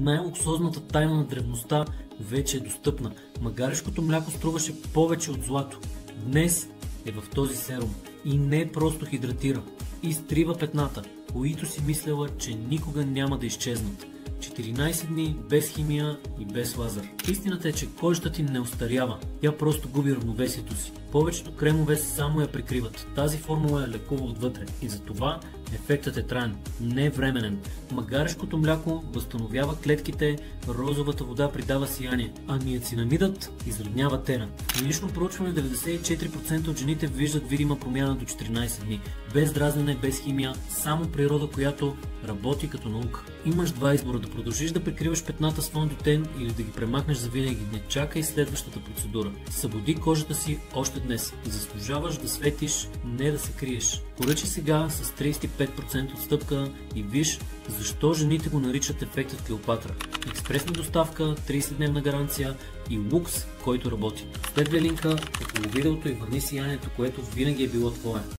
Най-луксозната тайна на древността вече е достъпна. Магарешкото мляко струваше повече от злато. Днес е в този серум и не просто хидратира. Изтрива петната, които си мисляла, че никога няма да изчезнат. 14 дни без химия и без лазер. Истината е, че кожата ти не остарява, тя просто губи равновесието си. Повечето кремове само я прикриват. Тази формула е лекува отвътре и затова ефектът е траен, не временен. Магарешкото мляко възстановява клетките, розовата вода придава сияние, а ниацинамидът изравнява тера. В клинично проучване 94% от жените виждат видима промяна до 14 дни. Без дразнене, без химия, само природа, която работи като наука. Имаш два избора: да продължиш да прикриваш петната с фондотен или да ги премахнеш завинаги. Не чакай следващата процедура. Събуди кожата си още днес. Заслужаваш да светиш, не да се криеш. Поръчи сега с 35% отстъпка и виж защо жените го наричат ефектът Клеопатра. Експресна доставка, 30-дневна гаранция и лукс, който работи. Следвай линка около видеото и върни сиянието, което винаги е било твое.